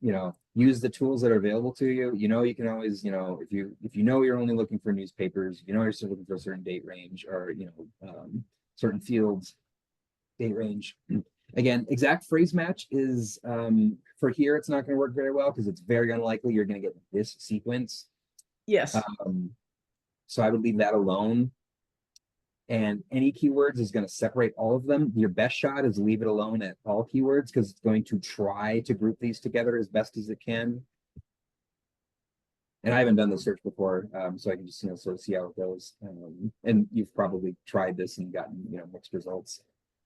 use the tools that are available to you. You can always, if you know you're only looking for newspapers, you're still looking for a certain date range or, certain fields, date range. Again, exact phrase match is for here, it's not going to work very well because it's very unlikely you're going to get this sequence. Yes. So I would leave that alone. And any keywords is going to separate all of them. Your best shot is leave it alone at all keywords because it's going to try to group these together as best as it can. And I haven't done the search before, so I can just sort of see how it goes. And you've probably tried this and gotten mixed results.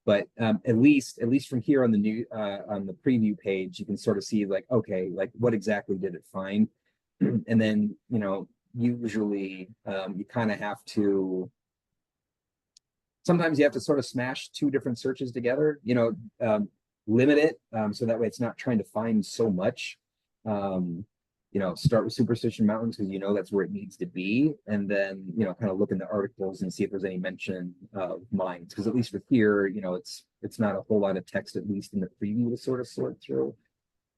But at least from here on the preview page, you can sort of see like, okay, like what exactly did it find? And then usually you kind of have to. Sometimes you have to sort of smash 2 different searches together. Limit it so that way it's not trying to find so much. Start with Superstition Mountains because that's where it needs to be, and then kind of look in the articles and see if there's any mention of mines. Because at least with here, it's not a whole lot of text, at least in the preview, to sort of sort through.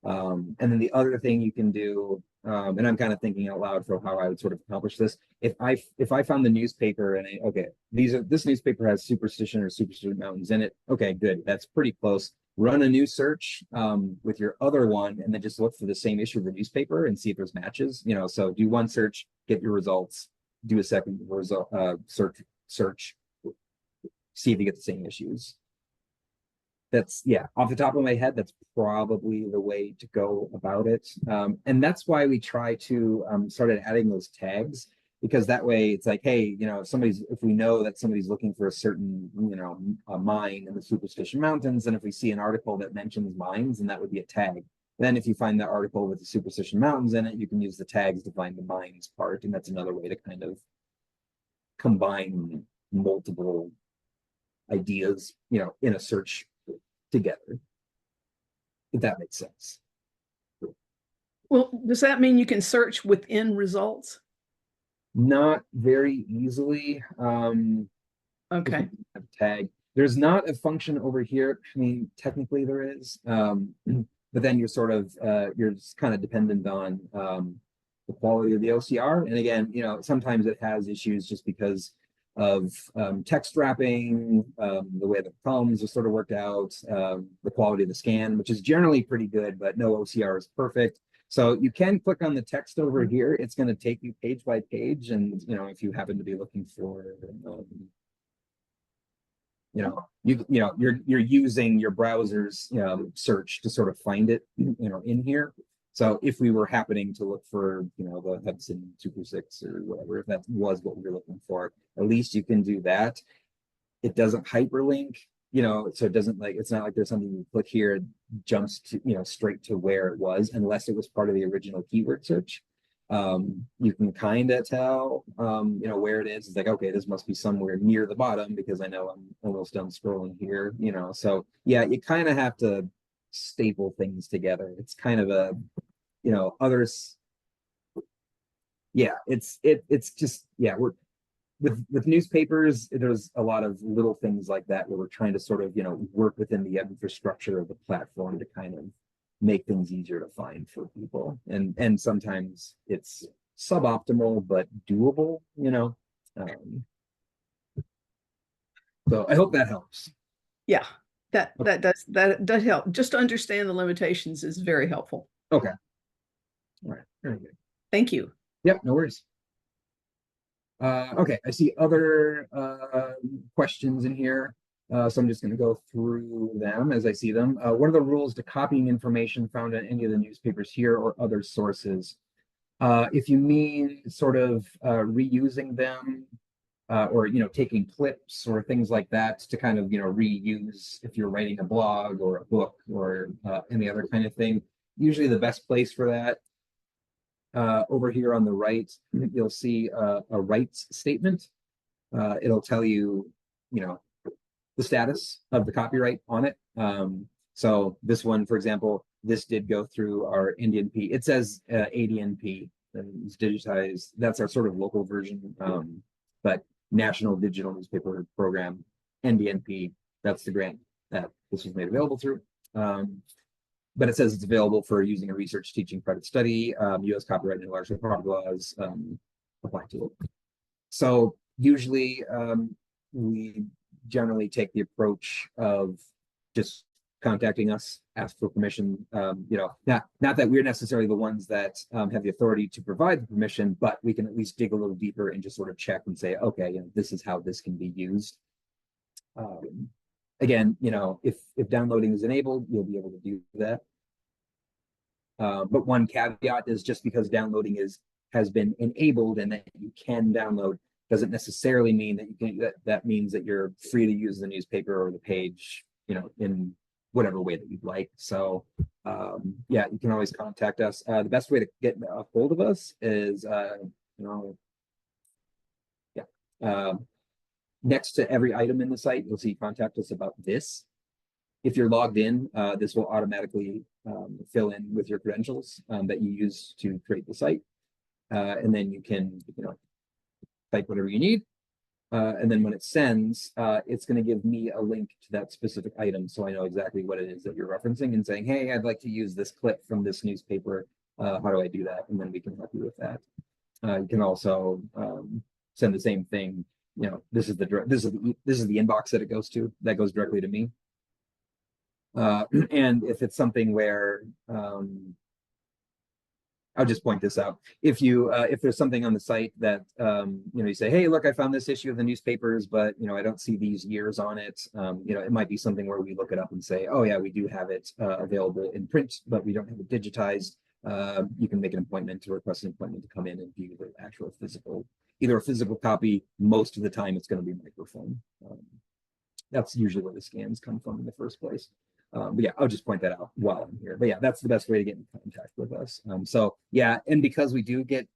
And then the other thing you can do, and I'm kind of thinking out loud for how I would sort of accomplish this. If I found the newspaper and this newspaper has Superstition or Superstition Mountains in it. Okay, good. That's pretty close. Run a new search with your other one, and then just look for the same issue of the newspaper and see if there's matches. So do one search, get your results. Do a second result search, see if you get the same issues. That's off the top of my head, that's probably the way to go about it. And that's why we try to started adding those tags, because that way it's like, hey, if we know that somebody's looking for a certain, a mine in the Superstition Mountains, and if we see an article that mentions mines, and that would be a tag. Then if you find the article with the Superstition Mountains in it, you can use the tags to find the mines part. And that's another way to kind of combine multiple ideas, in a search together, if that makes sense. Well, does that mean you can search within results? Not very easily. Okay. Tag. There's not a function over here. I mean, technically there is, but then you're sort of you're just kind of dependent on the quality of the OCR. And again, sometimes it has issues just because of text wrapping, the way the columns are sort of worked out, the quality of the scan, which is generally pretty good, but no OCR is perfect. So you can click on the text over here. It's going to take you page by page. And, if you happen to be looking for, you're using your browser's, search to sort of find it, in here. So if we were happening to look for, the Hudson Super 6 or whatever, if that was what we were looking for, at least you can do that. It doesn't hyperlink, so it doesn't it's not like there's something you click here, it jumps to, straight to where it was, unless it was part of the original keyword search. You can kind of tell, where it is. It's like, okay, this must be somewhere near the bottom because I know I'm almost done scrolling here, so yeah, you kind of have to staple things together. It's kind of a, others. Yeah, it's just, yeah, with newspapers, there's a lot of little things like that where we're trying to sort of, work within the infrastructure of the platform to kind of make things easier to find for people. And sometimes it's suboptimal but doable. So I hope that helps. Yeah, that does help. Just to understand the limitations is very helpful. Okay. All right. Very good. Thank you. Yep, no worries. Okay, I see other questions in here. So I'm just going to go through them as I see them. What are the rules to copying information found in any of the newspapers here or other sources? If you mean sort of reusing them, or taking clips or things like that to kind of reuse if you're writing a blog or a book or any other kind of thing, usually the best place for that, over here on the right, you'll see a rights statement. It'll tell you, the status of the copyright on it. So this one, for example, this did go through our NDNP. It says ADNP, it's digitized. That's our sort of local version. But National Digital Newspaper Program, NDNP, that's the grant that this was made available through. But it says it's available for using a research, teaching, credit, study. U.S. copyright and intellectual property laws apply to it. So usually we generally take the approach of just contacting us, ask for permission. Not that we're necessarily the ones that have the authority to provide the permission, but we can at least dig a little deeper and just sort of check and say, okay, this is how this can be used. Again, if downloading is enabled, you'll be able to do that. But one caveat is just because downloading has been enabled and that you can download doesn't necessarily mean that you can. That means that you're free to use the newspaper or the page, in whatever way that you'd like. So, yeah, you can always contact us. The best way to get a hold of us is, next to every item in the site, you'll see contact us about this. If you're logged in, this will automatically fill in with your credentials that you use to create the site. And then you can, type whatever you need. And then when it sends, it's going to give me a link to that specific item. So I know exactly what it is that you're referencing and saying, hey, I'd like to use this clip from this newspaper. How do I do that? And then we can help you with that. You can also send the same thing. This is the inbox that it goes to. That goes directly to me. And if it's something where I'll just point this out. If there's something on the site that you say, hey, look, I found this issue of the newspapers, but I don't see these years on it. It might be something where we look it up and say, oh yeah, we do have it available in print, but we don't have it digitized. You can make an appointment to request an appointment to come in and view the actual either a physical copy. Most of the time, it's going to be microfilm. That's usually where the scans come from in the first place. But yeah, I'll just point that out while I'm here. But yeah, that's the best way to get in contact with us. So yeah, and because we do get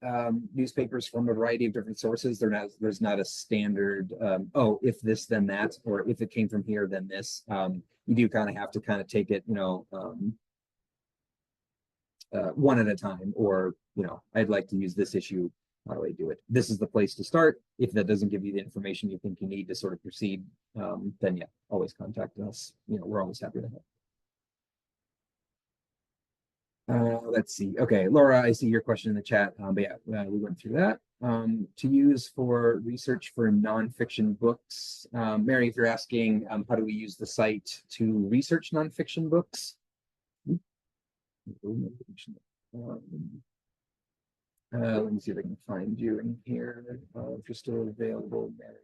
newspapers from a variety of different sources, there's not a standard, oh, if this, then that, or if it came from here, then this. You do kind of have to kind of take it, one at a time, or, I'd like to use this issue. How do I do it? This is the place to start. If that doesn't give you the information you think you need to sort of proceed, then yeah, always contact us. We're always happy to help. Let's see. Okay, Laura, I see your question in the chat. But yeah, we went through that. To use for research for nonfiction books. Mary, if you're asking, how do we use the site to research nonfiction books? Let me see if I can find you in here. If you're still available, Mary.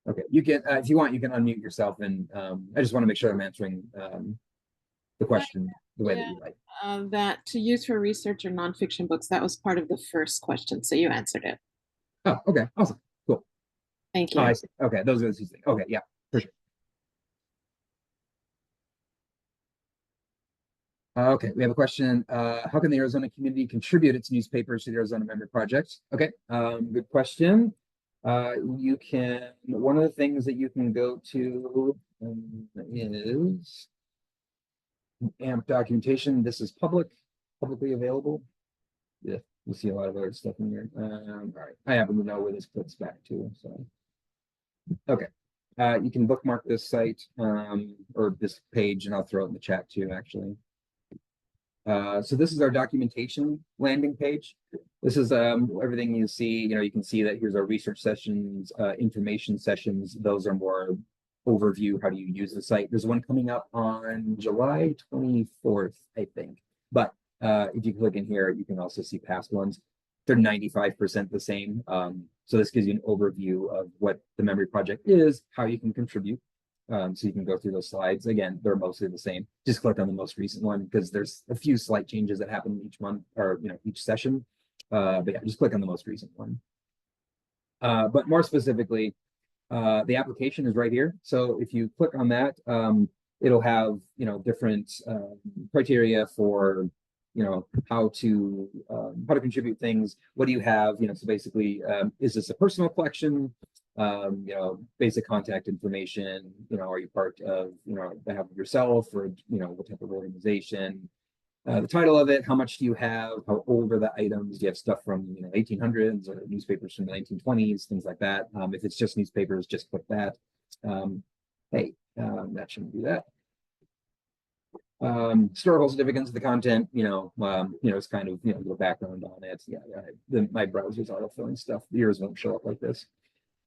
Okay, you can, if you want, you can unmute yourself, and I just want to make sure I'm answering the question the way that you like. That to use for research or nonfiction books, that was part of the first question, so you answered it. Oh, okay, awesome, cool. Thank you. I see. Okay, those are the two things. Okay, yeah, for sure. Okay, we have a question. How can the Arizona community contribute its newspapers to the Arizona Memory Project? Okay, good question. You can, one of the things that you can go to is AMP documentation. This is publicly available. Yeah, you see a lot of other stuff in here. All right, I happen to know where this clicks back to, so. Okay, you can bookmark this site or this page, and I'll throw it in the chat too, actually. So this is our documentation landing page. This is everything you see. You can see that here's our research sessions, information sessions. Those are more overview. How do you use the site? There's one coming up on July 24th, I think. But if you click in here, you can also see past ones. They're 95% the same. So this gives you an overview of what the memory project is, how you can contribute. So you can go through those slides. Again, they're mostly the same. Just click on the most recent one because there's a few slight changes that happen each month or each session. But yeah, just click on the most recent one. But more specifically, the application is right here. So if you click on that, it'll have different criteria for how to contribute things. What do you have? So basically, is this a personal collection? Basic contact information. Are you part of behalf of yourself or what type of organization? The title of it, how much do you have? How old are the items? Do you have stuff from 1800s or newspapers from the 1920s, things like that? If it's just newspapers, just click that. Hey, that shouldn't do that. Historical significance of the content, it's kind of a little background on it. Yeah, my browser's autofilling stuff. Yours won't show up like this.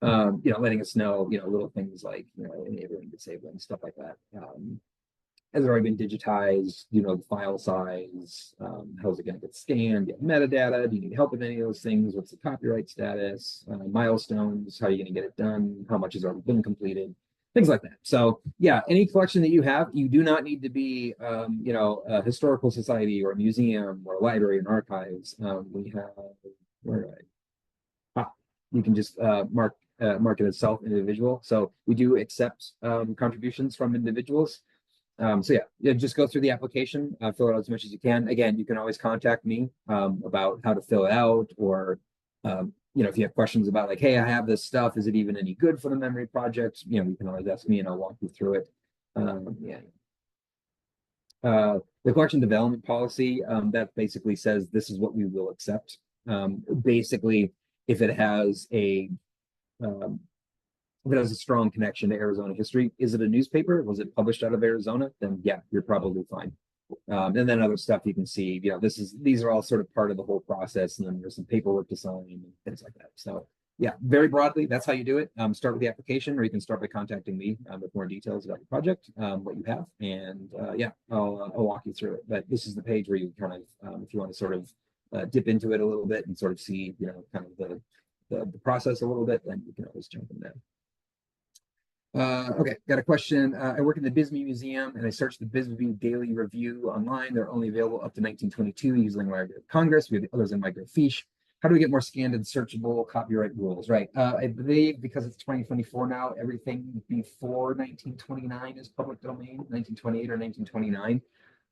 Letting us know, little things like enabling, disabling, stuff like that. Has it already been digitized? The file size? How's it going to get scanned? Get metadata? Do you need help with any of those things? What's the copyright status? Milestones? How are you going to get it done? How much has already been completed? Things like that. So yeah, any collection that you have, you do not need to be, a historical society or a museum or a library and archives. We have, you can just mark it as self-individual. So we do accept contributions from individuals. So yeah, just go through the application, fill it out as much as you can. Again, you can always contact me about how to fill it out, or if you have questions about like, hey, I have this stuff, is it even any good for the memory project? You can always ask me and I'll walk you through it. The collection development policy, that basically says this is what we will accept. Basically, if it has a strong connection to Arizona history. Is it a newspaper? Was it published out of Arizona? Then yeah, you're probably fine. And then other stuff you can see, these are all sort of part of the whole process. And then there's some paperwork to sign and things like that. So yeah, very broadly, that's how you do it. Start with the application, or you can start by contacting me with more details about the project, what you have. And yeah, I'll walk you through it. But this is the page where you kind of, if you want to sort of dip into it a little bit and sort of see, kind of the process a little bit, then you can always jump in there. Okay, got a question. I work in the Bisbee Museum and I searched the Bisbee Daily Review online. They're only available up to 1922 using Library of Congress. We have the others in microfiche. How do we get more scanned and searchable copyright rules? Right. I believe because it's 2024 now, everything before 1929 is public domain, 1928 or 1929.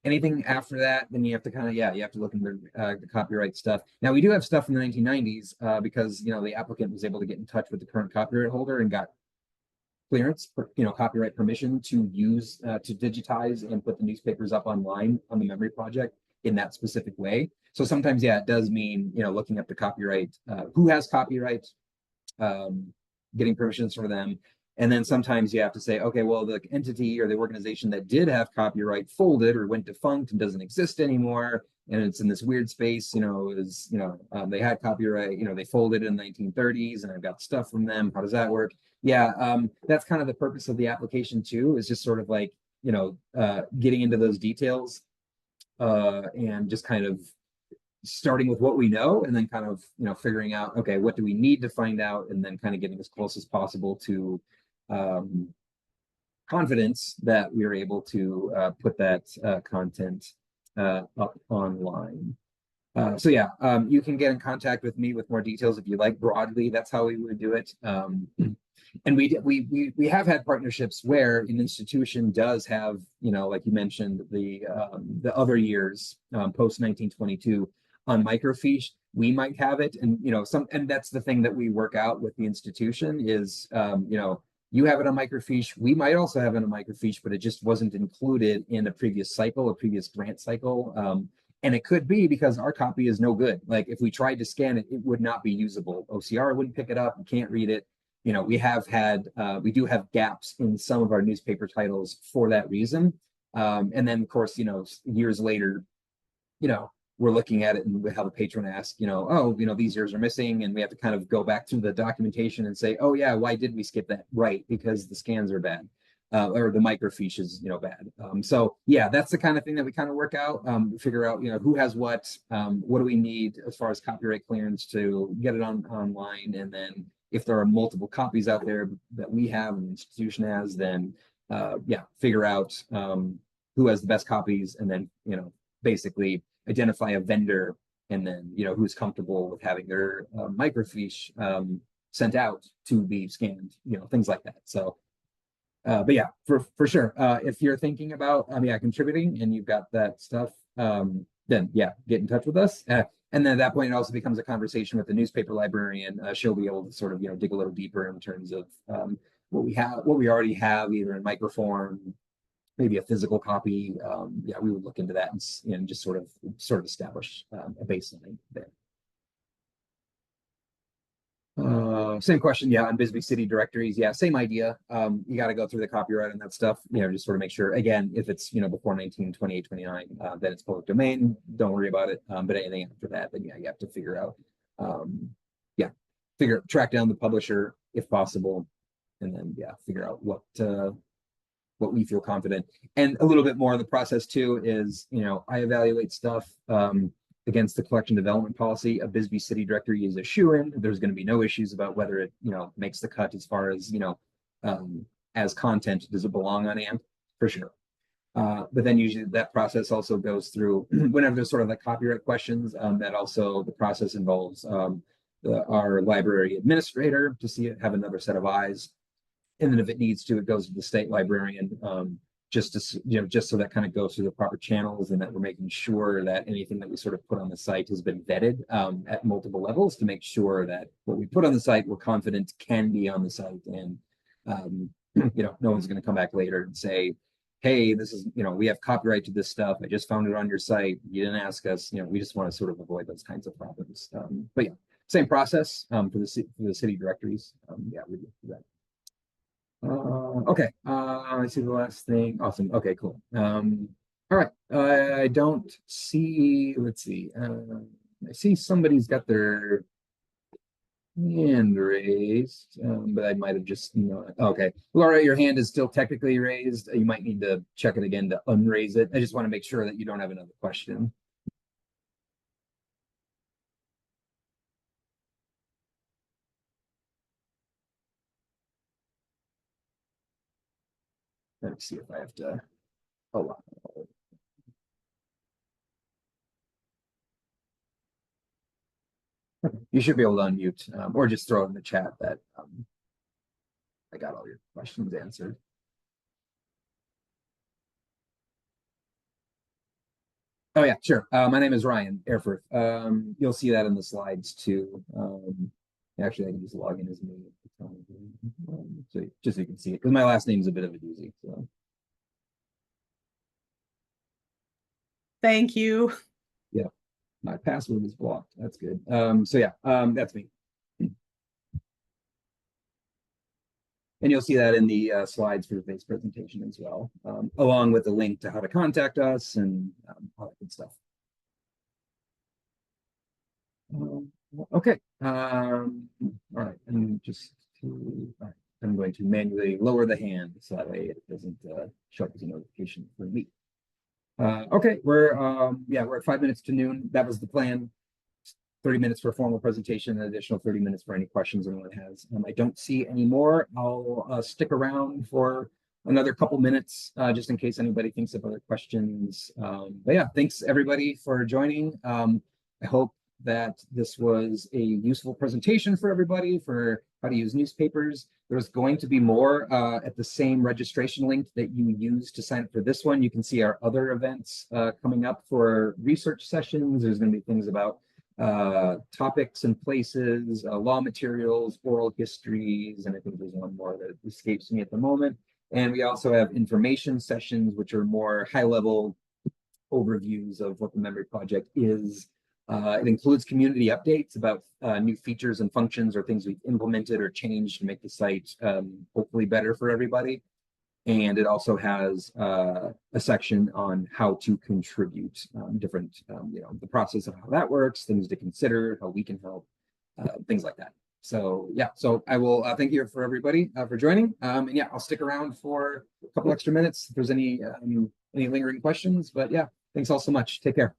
Anything after that, then you have to kind of, you have to look into the copyright stuff. Now, we do have stuff in the 1990s because, the applicant was able to get in touch with the current copyright holder and got clearance, copyright permission to use, to digitize and put the newspapers up online on the memory project in that specific way. So sometimes, it does mean, looking up the copyright, who has copyright, getting permissions for them. And then sometimes you have to say, okay, well, the entity or the organization that did have copyright folded or went defunct and doesn't exist anymore. And it's in this weird space, they had copyright, they folded in the 1930s and I've got stuff from them. How does that work? Yeah, that's kind of the purpose of the application too, is just sort of like, getting into those details and just kind of starting with what we know and then kind of, figuring out, okay, what do we need to find out? And then kind of getting as close as possible to confidence that we are able to put that content up online. So yeah, you can get in contact with me with more details if you like. Broadly, that's how we would do it. And we have had partnerships where an institution does have, like you mentioned, the other years post 1922 on microfiche. We might have it, and and that's the thing that we work out with the institution is, you have it on microfiche. We might also have it on microfiche, but it just wasn't included in a previous cycle, a previous grant cycle. And it could be because our copy is no good. Like if we tried to scan it, it would not be usable. OCR wouldn't pick it up. You can't read it. You know, we do have gaps in some of our newspaper titles for that reason. And then of course, you know, years later, you know, we're looking at it and we have a patron ask, you know, oh, you know, these years are missing, and we have to kind of go back through the documentation and say, oh yeah, why did we skip that? Right, because the scans are bad. Or the microfiche is, you know, bad. So yeah, that's the kind of thing that we kind of work out, figure out, you know, who has what do we need as far as copyright clearance to get it online, and then if there are multiple copies out there that we have and the institution has, then yeah, figure out who has the best copies, and then, you know, basically identify a vendor, and then, you know, who's comfortable with having their microfiche sent out to be scanned, you know, things like that. So but yeah, for sure, if you're thinking about contributing and you've got that stuff, then yeah, get in touch with us. And then at that point, it also becomes a conversation with the newspaper librarian. She'll be able to sort of, you know, dig a little deeper in terms of what we already have, either in microform, maybe a physical copy. Yeah, we would look into that and just sort of establish a baseline there. Same question, yeah, on Bisbee City directories. Yeah, same idea. You got to go through the copyright and that stuff, you know, just sort of make sure, again, if it's, you know, before 1928, 29, then it's public domain, don't worry about it. But anything after that, then yeah, you have to figure out, track down the publisher if possible, and then yeah, figure out what we feel confident. And a little bit more of the process too is, you know, I evaluate stuff against the collection development policy. A Bisbee City directory is a shoe-in. There's going to be no issues about whether it, you know, makes the cut as far as, you know, as content, does it belong on AMP? For sure. But then usually that process also goes through whenever there's sort of like copyright questions, that also the process involves our library administrator to see it, have another set of eyes. And then if it needs to, it goes to the state librarian, just to, you know, just so that kind of goes through the proper channels, and that we're making sure that anything that we sort of put on the site has been vetted at multiple levels to make sure that what we put on the site, we're confident can be on the site. And, you know, no one's going to come back later and say, hey, this is, you know, we have copyright to this stuff. I just found it on your site. You didn't ask us. You know, we just want to sort of avoid those kinds of problems. But yeah, same process for the city directories. Yeah, we do that. Okay, I see the last thing. Awesome. Okay, cool. All right. I don't see, let's see. I see somebody's got their hand raised, but I might have just, you know, okay. Laura, your hand is still technically raised. You might need to check it again to unraise it. I just want to make sure that you don't have another question. Let me see if I have to. Oh, wow. You should be able to unmute, or just throw it in the chat that I got all your questions answered. Oh yeah, sure. My name is Ryan Airforth. You'll see that in the slides too. Actually, I can just log in as me. So just so you can see it, because my last name is a bit of a doozy. So. Thank you. Yeah, my password is blocked. That's good. So yeah, that's me. And you'll see that in the slides for today's presentation as well, along with the link to how to contact us and all that good stuff. Okay. All right. And just to, all right. I'm going to manually lower the hand so that way it doesn't show up as a notification for me. Okay, we're at 5 minutes to noon. That was the plan. 30 minutes for a formal presentation, an additional 30 minutes for any questions anyone has. I don't see any more. I'll stick around for another couple minutes just in case anybody thinks of other questions. But yeah, thanks everybody for joining. I hope that this was a useful presentation for everybody for how to use newspapers. There's going to be more at the same registration link that you used to sign up for this one. You can see our other events coming up for research sessions. There's going to be things about topics and places, law materials, oral histories, and I think there's one more that escapes me at the moment. And we also have information sessions, which are more high level overviews of what the memory project is. It includes community updates about new features and functions or things we've implemented or changed to make the site hopefully better for everybody. And it also has a section on how to contribute different, the process of how that works, things to consider, how we can help, things like that. So yeah, so I will thank you for everybody for joining. And yeah, I'll stick around for a couple extra minutes if there's any lingering questions. But yeah, thanks all so much. Take care.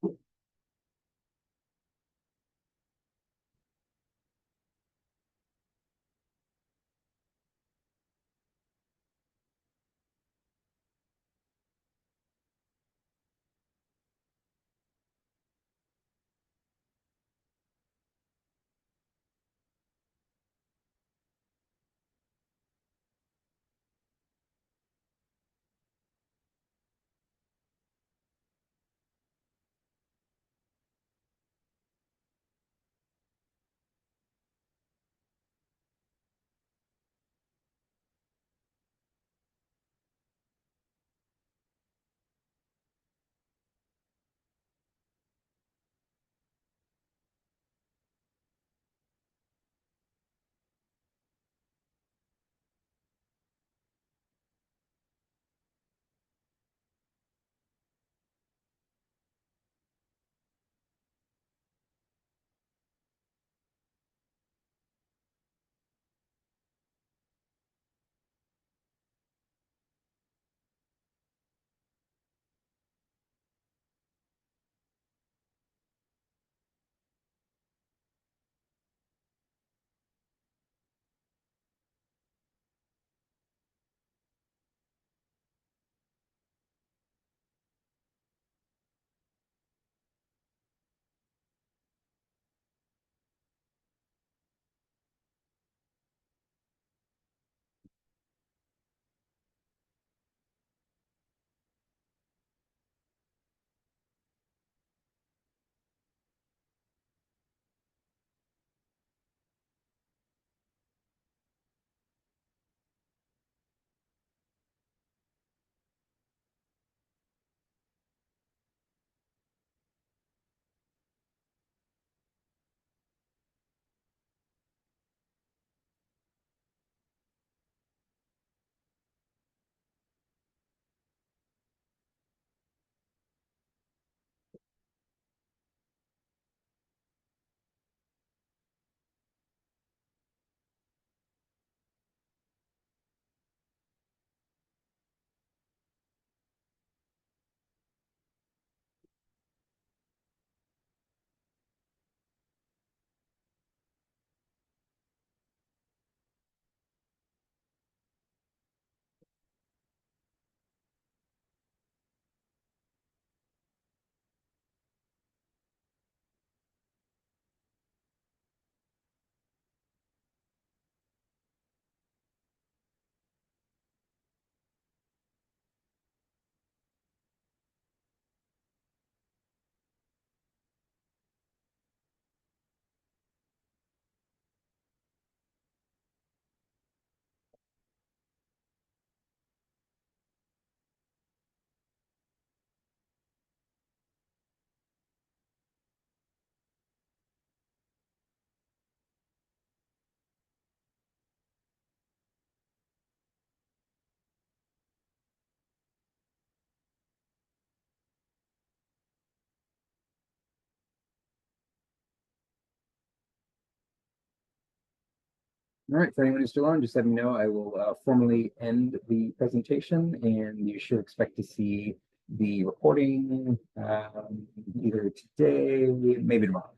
All right, for anyone who's still on, just let me know. I will formally end the presentation, and you should expect to see the recording either today, maybe tomorrow.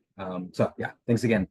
So yeah, thanks again.